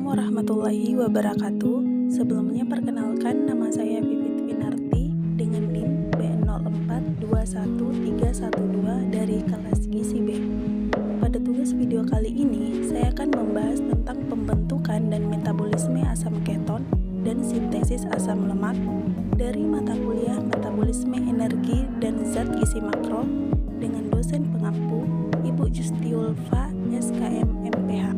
warahmatullahi wabarakatuh. Sebelumnya perkenalkan, nama saya Vivit Winarti dengan NIM B0421312 dari kelas Gizi B. Pada tugas video kali ini, saya akan membahas tentang pembentukan dan metabolisme asam keton dan sintesis asam lemak dari mata kuliah Metabolisme Energi dan Zat Gizi Makro dengan dosen pengampu Ibu Justiulfa SKM MPH.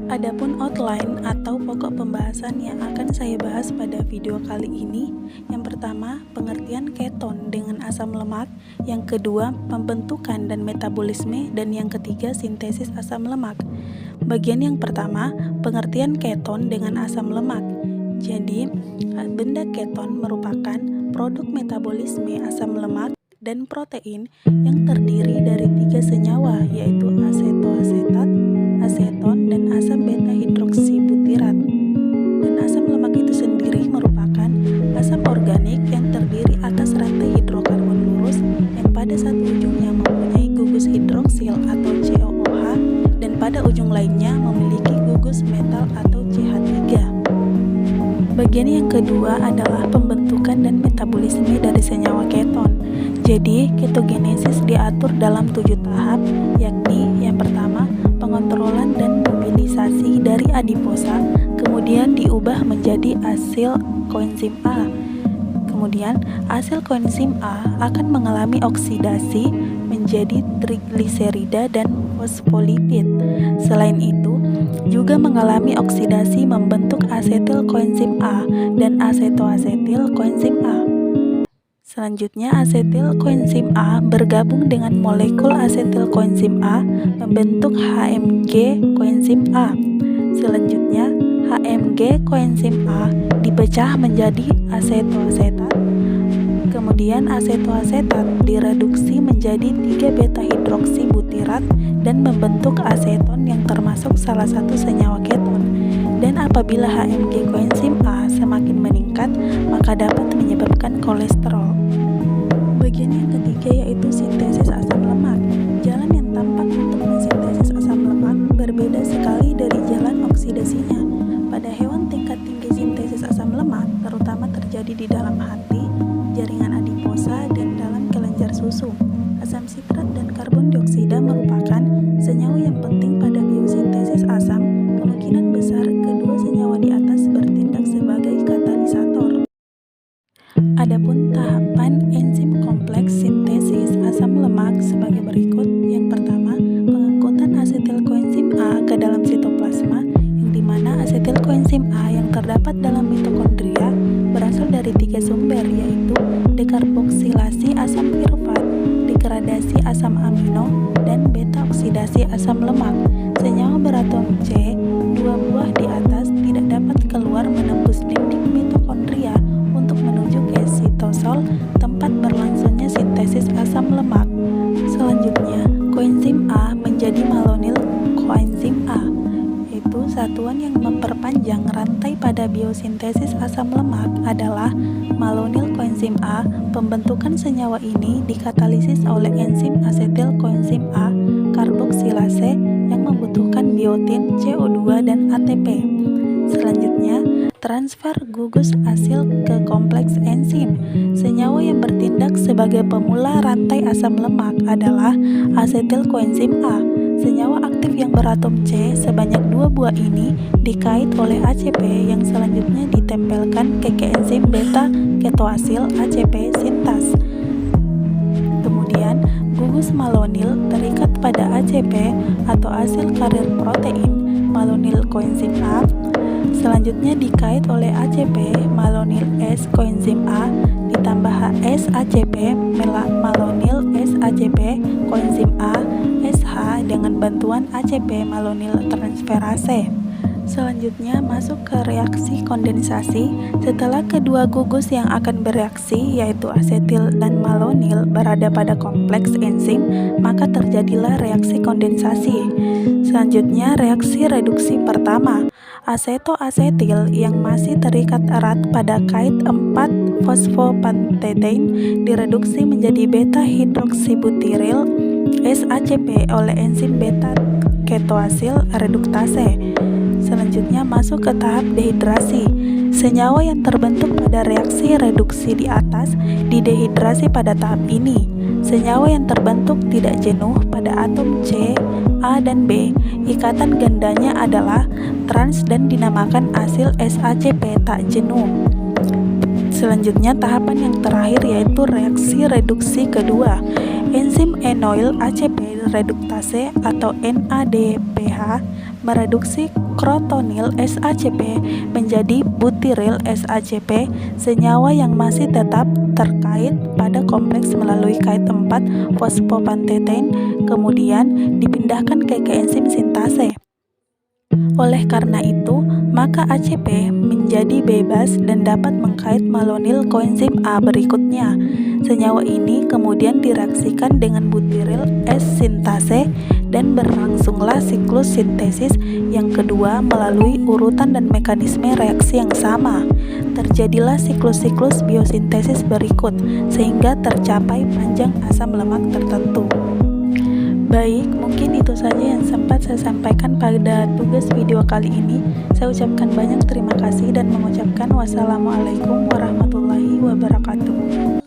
Adapun outline atau pokok pembahasan yang akan saya bahas pada video kali ini, yang pertama, pengertian keton dengan asam lemak, yang kedua, pembentukan dan metabolisme, dan yang ketiga, sintesis asam lemak. Bagian yang pertama, pengertian keton dengan asam lemak. Jadi, benda keton merupakan produk metabolisme asam lemak dan protein yang terdiri dari 3 senyawa, yaitu asetoasetat, aseton, dan asam beta hidroksibutirat. Dan asam lemak itu sendiri merupakan asam organik yang terdiri atas rantai hidrokarbon lurus yang pada satu ujungnya mempunyai gugus hidroksil atau COOH dan pada ujung lainnya memiliki gugus metal atau CH3. Bagian yang kedua adalah pembentukan dan metabolisme dari senyawa keton. Jadi, ketogenesis diatur dalam 7 tahap, yakni yang pertama, pengontrolan dan mobilisasi dari adiposa, kemudian diubah menjadi asil koenzim A. Kemudian, asil koenzim A akan mengalami oksidasi menjadi trigliserida dan fosfolipid. Selain itu, juga mengalami oksidasi membentuk asetil koenzim A dan asetoasetil koenzim A. Selanjutnya, asetil koenzim A bergabung dengan molekul asetil koenzim A membentuk HMG koenzim A. Selanjutnya, HMG koenzim A dipecah menjadi asetoasetat. Kemudian asetoasetat direduksi menjadi 3 beta hidroksibutirat dan membentuk aseton yang termasuk salah satu senyawa keton. Dan apabila HMG koenzim A semakin meningkat, maka dapat menyebabkan kolesterol. Bagian yang ketiga yaitu sintesis asam lemak. Jalan yang tampak untuk mensintesis asam lemak berbeda sekali dari jalan oksidasinya. Pada hewan tingkat tinggi sintesis asam lemak terutama terjadi di dalam hati, jaringan adiposa, dan dalam kelenjar susu. Asam sitrat dan karbon dioksida merupakan senyawa yang penting pada biosintesis asam. Kemungkinan besar kedua senyawa di atas bertindak sebagai katalisator. Adapun tahapan enzim kompleks sintesis asam lemak sebagai berikut. Yang pertama, pengangkutan asetil koenzim A ke dalam sitoplasma, yang dimana asetil koenzim A yang terdapat dalam mitokondria berasal dari 3 sumber, yaitu dekarboksilasi asam pirufat, degradasi asam amino, dan beta oksidasi asam lemak. Senyawa beratom C, 2 buah di atas, tidak dapat keluar menembus dinding mitokondria untuk menuju ke sitosol, tempat berlangsungnya sintesis asam lemak. Selanjutnya, koenzim A menjadi malonyl koenzim A, yaitu satuan yang memperpanjang rantai pada biosintesis asam lemak adalah malonyl koenzim A. Pembentukan senyawa ini dikatalisis oleh enzim asetil koenzim A karboksilase yang membutuhkan biotin, CO2, dan ATP. Selanjutnya, transfer gugus asil ke kompleks enzim. Senyawa yang bertindak sebagai pemula rantai asam lemak adalah asetil koenzim A. Senyawa aktif yang beratom C sebanyak 2 buah ini dikait oleh ACP yang selanjutnya ditempelkan ke enzim beta ketoasil ACP sintas. Kemudian, gugus malonyl terikat pada ACP atau asil karir protein malonyl koenzim A. Selanjutnya dikait oleh ACP malonyl S koenzim A ditambah HS ACP malonyl S ACP koenzim A SH dengan bantuan ACP malonyl transferase. Selanjutnya masuk ke reaksi kondensasi. Setelah kedua gugus yang akan bereaksi yaitu asetil dan malonyl berada pada kompleks enzim, maka terjadilah reaksi kondensasi. Selanjutnya reaksi reduksi pertama. Asetoasetil yang masih terikat erat pada kait 4 fosfopantetein direduksi menjadi beta hidroksibutiril SACP oleh enzim beta ketoasil reduktase. Selanjutnya masuk ke tahap dehidrasi. Senyawa yang terbentuk pada reaksi reduksi di atas didehidrasi pada tahap ini. Senyawa yang terbentuk tidak jenuh pada atom C, A, dan B. Ikatan gandanya adalah trans dan dinamakan asil SACP tak jenuh. Selanjutnya tahapan yang terakhir yaitu reaksi reduksi kedua. Enzim enoil ACP reduktase atau NADPH mereduksi krotonil SACP menjadi butyril SACP, senyawa yang masih tetap terkait pada kompleks melalui kait 4 fosfopantetein, kemudian dipindahkan ke enzim sintase. Oleh karena itu, maka ACP menjadi bebas dan dapat mengkait malonil koenzim A berikutnya. Senyawa ini kemudian direaksikan dengan butyril S-sintase dan berlangsunglah siklus sintesis yang kedua melalui urutan dan mekanisme reaksi yang sama. Terjadilah siklus-siklus biosintesis berikut sehingga tercapai panjang asam lemak tertentu. Baik, mungkin itu saja yang sempat saya sampaikan pada tugas video kali ini. Saya ucapkan banyak terima kasih dan mengucapkan wassalamualaikum warahmatullahi wabarakatuh.